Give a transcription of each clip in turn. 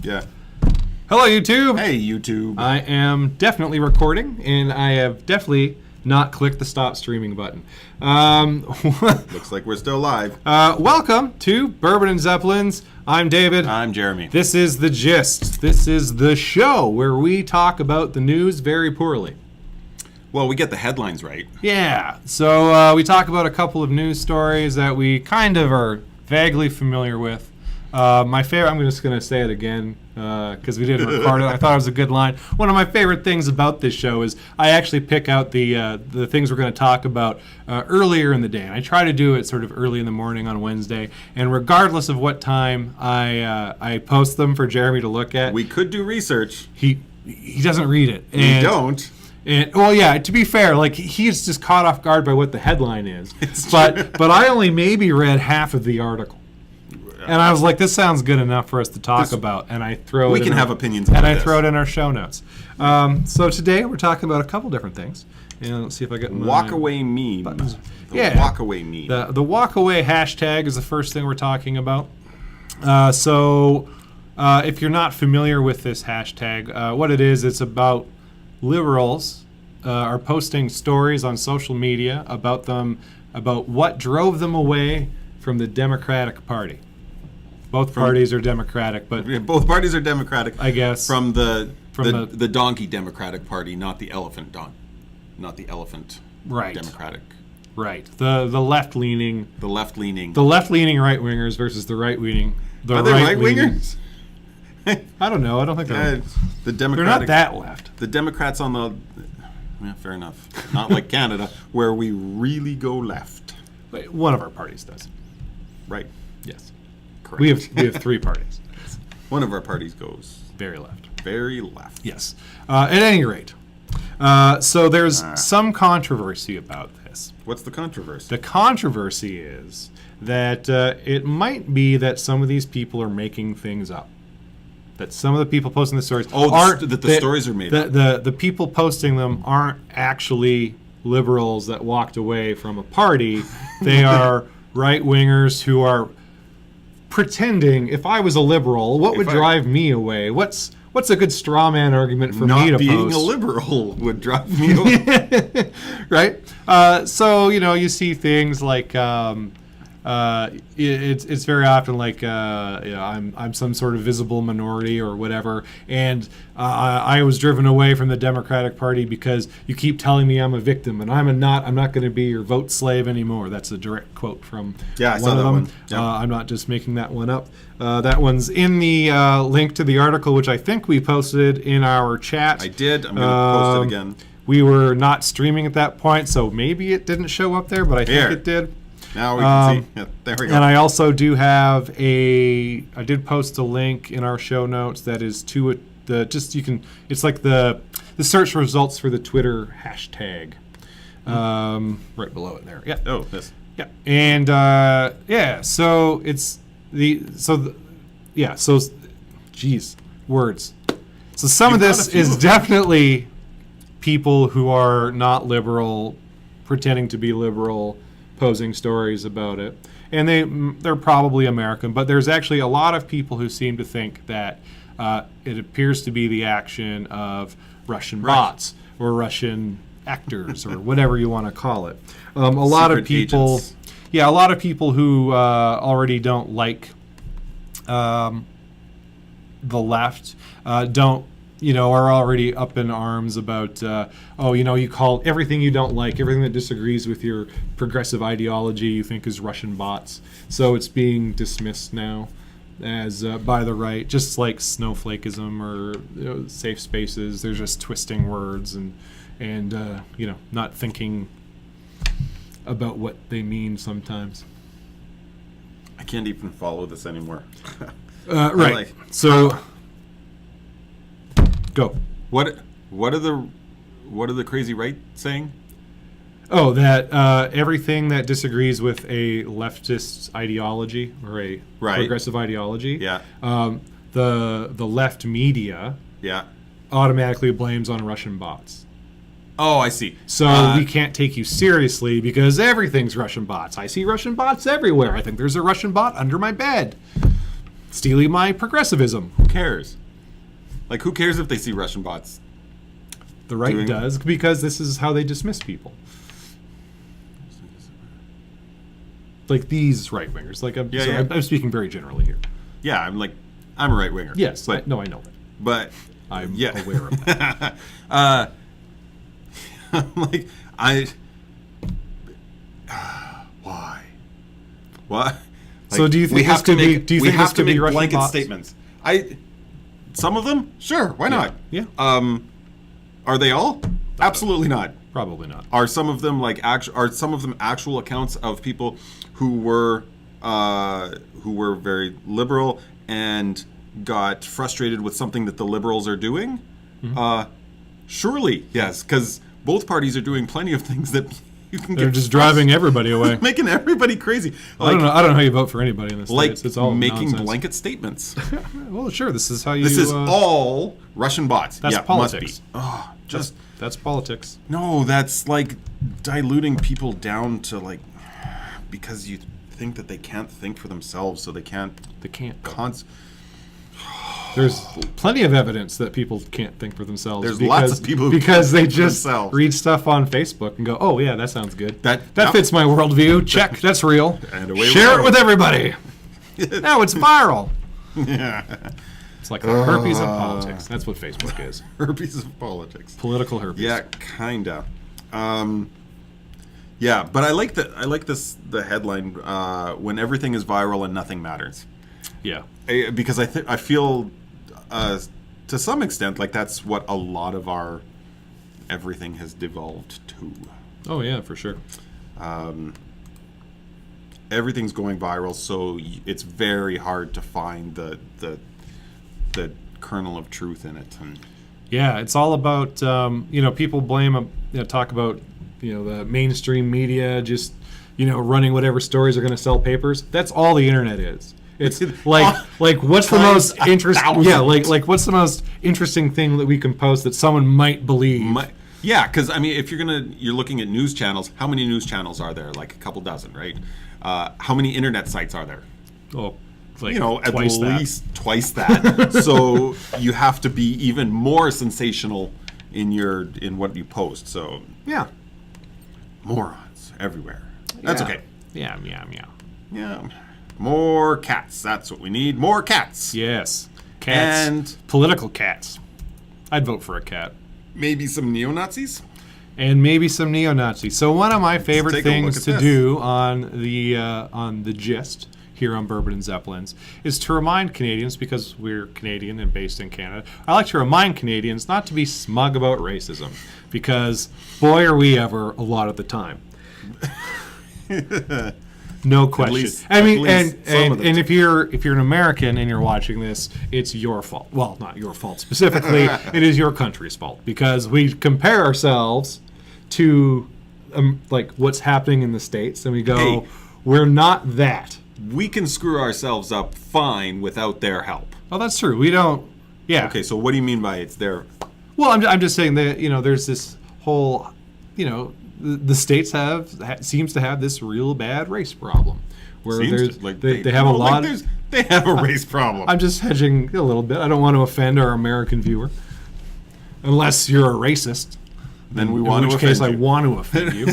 Yeah. Hello, YouTube. Hey, YouTube. I am definitely recording, and I have definitely not clicked the stop streaming button. Looks like we're still live. Welcome to Bourbon and Zeppelins. I'm David. I'm Jeremy. This is The Gist. This is the show where we talk about the news very poorly. Well, we get the headlines right. Yeah, so we talk about a couple of news stories that we kind of are vaguely familiar with. My favorite, I'm just going to say it again because we didn't record it. I thought it was a good line. One of my favorite things about this show is I actually pick out the things we're going to talk about earlier in the day. And I try to do it sort of early in the morning on Wednesday. And regardless of what time I post them for Jeremy to look at. We could do research. He doesn't read it. We don't. And well, yeah. To be fair, like he's just caught off guard by what the headline is. But I only maybe read half of the article, and I was like, "This sounds good enough for us to talk about." And I throw we it. can in have our, opinions. And about I this. throw it in our show notes. So today we're talking about a couple different things. And let's see if I get my Walk away meme. buttons. The Yeah. walk away meme. The walk away hashtag is the first thing we're talking about. So if you're not familiar with this hashtag, what it is, it's about liberals are posting stories on social media about what drove them away from the Democratic Party. Both parties are Democratic, but Yeah, both parties are Democratic. I guess From the From the donkey Democratic Party, not the elephant right, Democratic. right. The left leaning, The left leaning. the left leaning right wingers versus the right leaning. Are they right wingers? I don't know. I don't think they're. The They're not Democratic. that left. The Democrats on the. Yeah, fair enough. Not like Canada, where we really go left. But one of our parties does. Right. Yes. Correct. We have three parties. One of our parties goes Very left. very left. Yes. At any rate, so there's some controversy about this. What's the controversy? The controversy is that it might be that some of these people are making things up. That some of the people posting the stories aren't that the stories are made up. The people posting them aren't actually liberals that walked away from a party. They are right wingers who are pretending. If I was a liberal, what would drive me away? What's a good straw man argument for me to Not being post? a liberal would drive me away. Right? So you see things like it's very often like I'm some sort of visible minority or whatever, and I was driven away from the Democratic Party because you keep telling me I'm a victim and I'm not going to be your vote slave anymore. That's a direct quote from Yeah, I one saw of that them. one. Yep. I'm not just making that one up. That one's in the link to the article, which I think we posted in our chat. I did. I'm going to post it again. We were not streaming at that point, so maybe it didn't show up there, but I think it did. Now we can see. Yeah, there we go. And I also do have I did post a link in our show notes that is to it's like the search results for the Twitter hashtag. Right below it there. Yeah. Oh, this. Yeah. And so it's geez, words. So some of this is definitely people who are not liberal pretending to be liberal, posing stories about it, and they're probably American, but there's actually a lot of people who seem to think that it appears to be the action of Russian bots or Russian actors or whatever you want to call it. A lot of people, agents. a lot of people who already don't like the left are already up in arms about, you call everything you don't like, everything that disagrees with your progressive ideology you think is Russian bots. So it's being dismissed now as by the right, just like snowflakeism or safe spaces. They're just twisting words and not thinking about what they mean sometimes. I can't even follow this anymore. Right. So go. What are the crazy right saying? Oh, that everything that disagrees with a leftist ideology or a progressive ideology, the left media, automatically blames on Russian bots. Oh, I see. So we can't take you seriously because everything's Russian bots. I see Russian bots everywhere. I think there's a Russian bot under my bed. stealing my progressivism. Who cares? Like, who cares if they see Russian bots? The right Doing- does, because this is how they dismiss people. Like these right wingers. Like I'm, Yeah, sorry, yeah. I'm speaking very generally here. Yeah, I'm a right winger. Yes, but no, I know that. but I'm yeah. aware of that. Like why? What? So do you think we this have to could be- make, do you we think have this to could be make Russian blanket bots? statements? Some of them, sure, why not? Yeah. Are they all? Absolutely not. Probably not. Are some of them actual accounts of people who were very liberal and got frustrated with something that the liberals are doing? Surely, yes, because both parties are doing plenty of things that you can They're get just driving everybody away. making everybody crazy. I don't know. I don't know how you vote for anybody in this. Like States. It's all making nonsense. blanket statements. Well, sure. This is how you. This is all Russian bots. That's yeah, politics. must be. Oh, just That's politics. no. That's like diluting people down to like because you think that they can't think for themselves, so they can't. They can't. Cons- There's plenty of evidence that people can't think for themselves. There's lots of people who because can't they think for just themselves. read stuff on Facebook and go, "Oh yeah, that sounds good. That- that yep. fits my worldview. Check, that's real. And away we Share go. it with everybody. Now it's viral. yeah. It's like the herpes of politics. That's what Facebook is. Herpes of politics. Political herpes. Yeah, kinda. Yeah, but I like the headline when everything is viral and nothing matters. Yeah. Because I feel to some extent like that's what a lot of our everything has devolved to. Oh yeah, for sure. Everything's going viral, so it's very hard to find the kernel of truth in it. And Yeah, it's all about people blame talk about the mainstream media just running whatever stories are going to sell papers. That's all the internet is. It's like what's the Times most interesting? 1,000. Yeah, like what's the most interesting thing that we can post that someone might believe? yeah, because I mean, if you're looking at news channels, how many news channels are there? Like a couple dozen, right? How many internet sites are there? Oh, like At twice that. least twice that. So you have to be even more sensational in what you post. So Yeah. morons everywhere. That's Yeah. okay. Yeah, meow, meow. Yeah, more cats. That's what we need. More cats. Yes, cats. And Political cats. I'd vote for a cat. maybe some neo-Nazis. And maybe some neo-Nazis. So one of my favorite take a look things at to this. do on the Gist here on Bourbon and Zeppelins is to remind Canadians, because we're Canadian and based in Canada, I like to remind Canadians not to be smug about racism, because boy are we ever a lot of the time. No question. least- I mean, at least some of the and if you're an American and you're watching this, it's your fault. Well, not your fault specifically. It is your country's fault, because we compare ourselves to like what's happening in the States, and we go, Hey. we're not that. We can screw ourselves up fine without their help. Oh, that's true. We don't. Yeah. Okay, so what do you mean by it's their? Well, I'm just saying that there's this whole the states seems to have this real bad race problem where they have a lot. They have a race problem. I'm just hedging a little bit. I don't want to offend our American viewer, unless you're a racist. Then we in want which to case offend I you. want to offend you.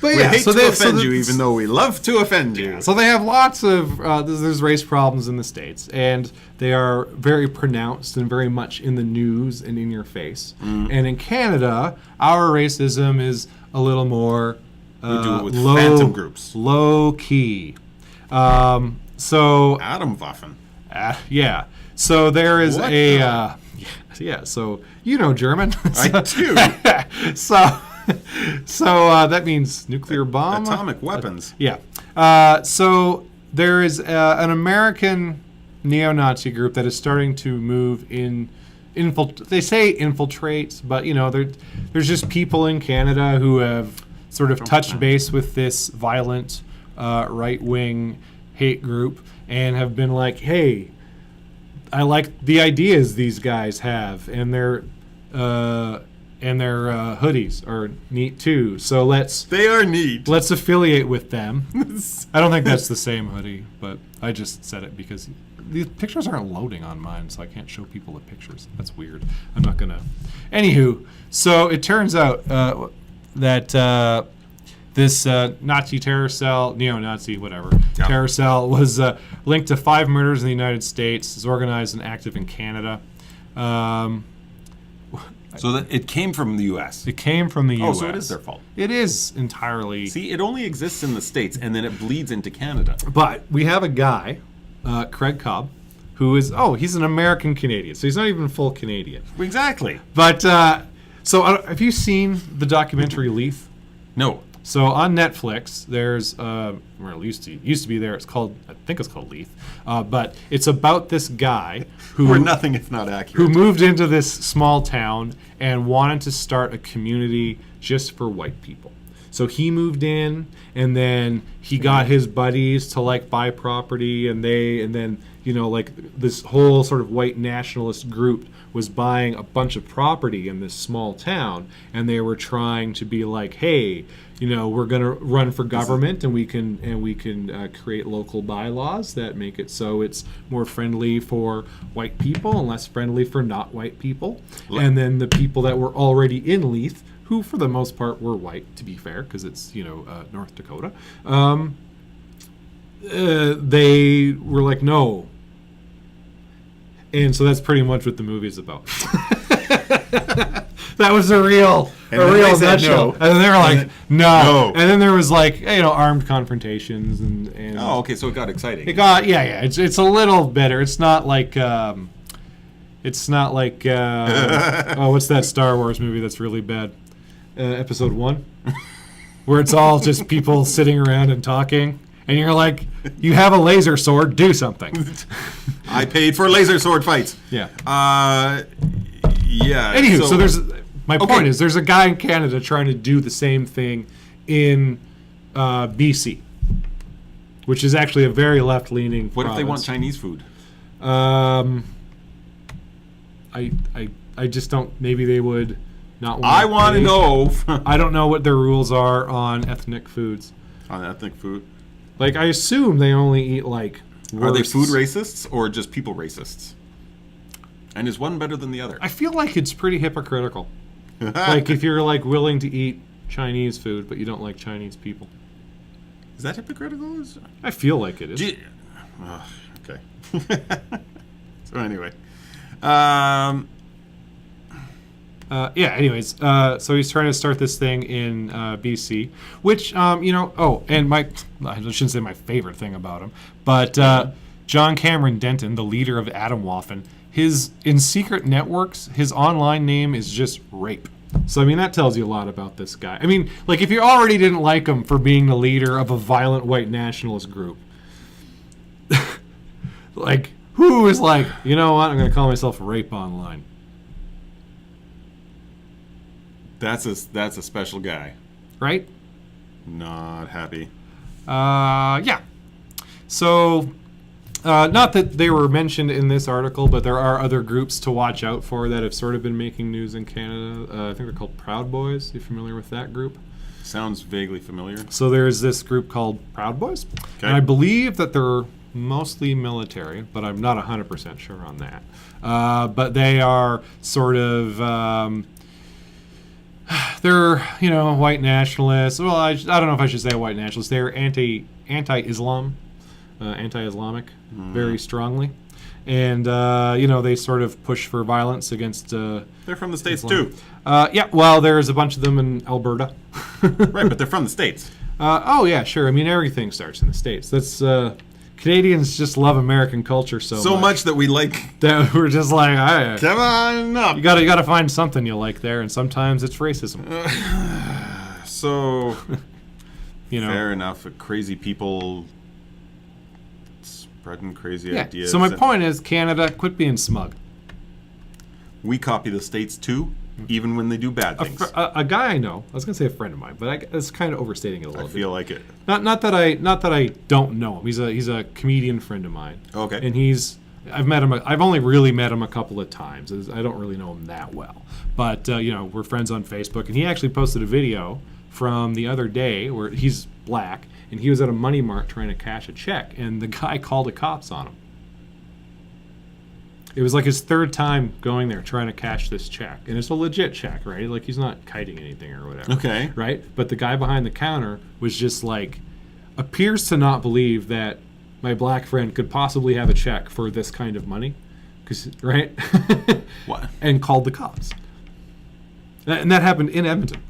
But We yeah, hate so to they offend you, even though we love to offend you. So they have lots of there's race problems in the States, and they are very pronounced and very much in the news and in your face. And in Canada, our racism is a little more do it with low, phantom groups. low key. So Atomwaffen. yeah, so there is What a the- yeah. So German. I do. So that means nuclear bomb. Atomic weapons. Yeah. So there is an American neo-Nazi group that is starting to move in. They say infiltrate, but there's just people in Canada who have sort of touched base with this violent right-wing hate group and have been like, hey, I like the ideas these guys have, and they're and their hoodies are neat too. So They are neat. let's affiliate with them. I don't think that's the same hoodie, but I just said it because the pictures aren't loading on mine, so I can't show people the pictures. That's weird. I'm not gonna. Anywho, so it turns out that this Nazi terror cell, neo-Nazi, whatever, Yeah. terror cell was linked to 5 murders in the United States. Is organized and active in Canada. So that it came from the U.S. It came from the U.S. Oh, so it is their fault. It is entirely. See, it only exists in the States, and then it bleeds into Canada. But we have a guy, Craig Cobb, who is, he's an American Canadian, so he's not even full Canadian. Exactly. But, have you seen the documentary Leith? No. So on Netflix, there's, well, it used to be there, I think it's called Leith, but it's about this guy who... We're nothing if not accurate. who moved into this small town and wanted to start a community just for white people. So he moved in, and then he got his buddies to like buy property, and then this whole sort of white nationalist group was buying a bunch of property in this small town, and they were trying to be like, hey, we're going to run for government, and we can create local bylaws that make it so it's more friendly for white people and less friendly for not white people. And then the people that were already in Leith, who for the most part were white, to be fair, because it's North Dakota, they were like, no. And so that's pretty much what the movie's about. That was a real nutshell. No. And then they were like, no. No. And then there was like, armed confrontations and Oh, okay, so it got exciting. it got it's a little better. It's not like oh, what's that Star Wars movie that's really bad? Episode 1, where it's all just people sitting around and talking, and you're like, you have a laser sword, do something. I paid for laser sword fights. Yeah. Yeah. Anywho, so there's my Okay. point is there's a guy in Canada trying to do the same thing in BC, which is actually a very left-leaning What if they want province. Chinese food? I just don't. Maybe they would not want. I want to know. I don't know what their rules are on ethnic foods. On ethnic food. Like, I assume they only eat like. Are they wursts. food racists or just people racists? And is one better than the other? I feel like it's pretty hypocritical. Like, if you're like willing to eat Chinese food, but you don't like Chinese people. Is that hypocritical? I feel like it is. Okay. So anyway, Anyways, so he's trying to start this thing in BC, which, and I shouldn't say my favorite thing about him, but John Cameron Denton, the leader of Atomwaffen, in secret networks, his online name is just Rape. So, I mean, that tells you a lot about this guy. I mean, like, if you already didn't like him for being the leader of a violent white nationalist group, like, who is like, you know what, I'm going to call myself Rape Online. that's a special guy. Right? Not happy. Yeah. So, not that they were mentioned in this article, but there are other groups to watch out for that have sort of been making news in Canada. I think they're called Proud Boys. You familiar with that group? Sounds vaguely familiar. So there's this group called Proud Boys. Okay. And I believe that they're mostly military, but I'm not 100% sure on that. But they are sort of... they're, white nationalists. Well, I don't know if I should say white nationalists. They're anti-Islam, anti-Islamic, very strongly. And, they sort of push for violence against... They're from the States Islam. too. Yeah, well, there's a bunch of them in Alberta. Right, but they're from the States. Oh, yeah, sure. I mean, everything starts in the States. That's... Canadians just love American culture so much that we like... that we're just like, Come on up. you gotta find something you like there, and sometimes it's racism. So, You know. fair enough. Crazy people spreading crazy Yeah. ideas. So my point is, Canada, quit being smug. We copy the States too, even when they do bad things. A guy I know, I was gonna say a friend of mine, but it's kind of overstating it a I little bit. feel like it. Not that I don't know him. He's a comedian friend of mine. Okay. And he's I've met him. I've only really met him a couple of times. I don't really know him that well, but we're friends on Facebook, and he actually posted a video from the other day where he's black and he was at a Money Mart trying to cash a check, and the guy called the cops on him. It was like his third time going there trying to cash this check, and it's a legit check, right? Like he's not kiting anything or whatever. Okay. Right? But the guy behind the counter was just like, appears to not believe that my black friend could possibly have a check for this kind of money, right? What? And called the cops. And that happened in Edmonton.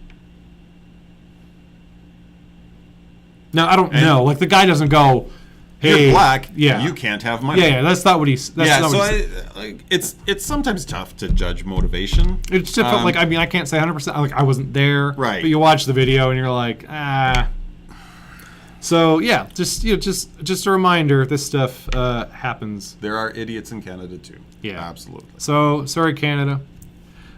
Now, I don't know. Like, the guy doesn't go, hey. You're black. Yeah. You can't have money. Yeah, that's not what he's. It's sometimes tough to judge motivation. It's difficult. Like, I mean, I can't say 100%. Like, I wasn't there. Right. But you watch the video and you're like, ah. So yeah, just a reminder, this stuff happens. There are idiots in Canada too. Yeah, absolutely. So sorry, Canada.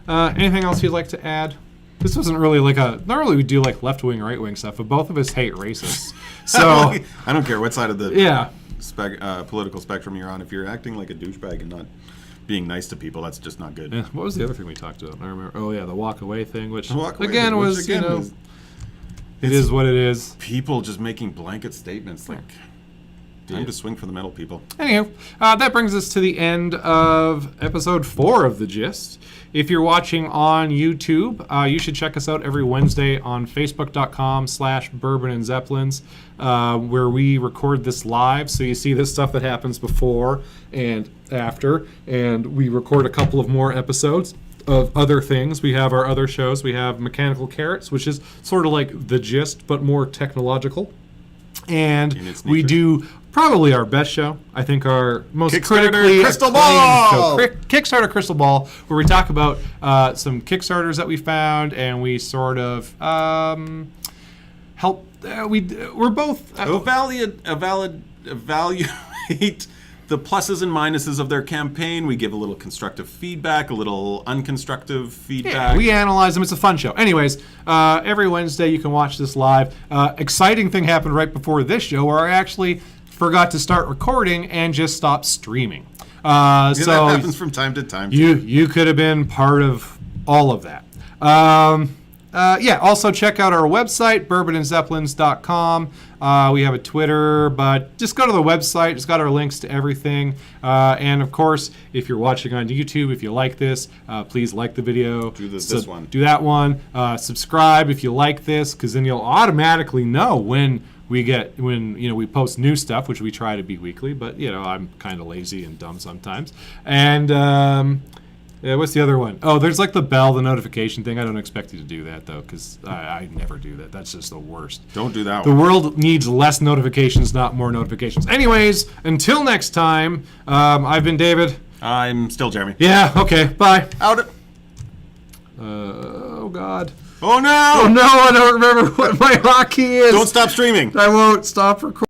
Anything else you'd like to add? This wasn't really like normally we do like left wing, right wing stuff, but both of us hate racists. So I don't care what side of the political spectrum you're on. If you're acting like a douchebag and not being nice to people, that's just not good. Yeah. What was the other thing we talked about? I remember. Oh yeah, the walk away thing, which again was it is what it is. People just making blanket statements like, time to swing for the middle, people. Anywho, that brings us to the end of episode 4 of The Gist. If you're watching on YouTube, you should check us out every Wednesday on Facebook.com/Bourbon and Zeppelins, where we record this live. So you see this stuff that happens before and after, and we record a couple of more episodes of other things. We have our other shows. We have Mechanical Carrots, which is sort of like The Gist, but more technological. And we do probably our best show. I think our most critically Crystal Ball show, Kickstarter Crystal Ball, where we talk about some Kickstarters that we found, and we sort of help. We're both evaluate the pluses and minuses of their campaign. We give a little constructive feedback, a little unconstructive feedback. Yeah, we analyze them. It's a fun show. Anyways, every Wednesday you can watch this live. Exciting thing happened right before this show where I actually forgot to start recording and just stopped streaming. That happens from time to time. You could have been part of all of that. Also check out our website, bourbonandzeppelins.com. We have a Twitter, but just go to the website. It's got our links to everything. And of course, if you're watching on YouTube, if you like this, please like the video. Do this one. Do that one. Subscribe if you like this, because then you'll automatically know when we post new stuff, which we try to be weekly. But I'm kind of lazy and dumb sometimes. And what's the other one? Oh, there's like the bell, the notification thing. I don't expect you to do that, though, because I never do that. That's just the worst. Don't do that one. The world needs less notifications, not more notifications. Anyways, until next time, I've been David. I'm still Jeremy. Yeah, okay, bye. Out. Oh, God. Oh, no! Oh, no, I don't remember what my hockey is. Don't stop streaming. I won't stop recording.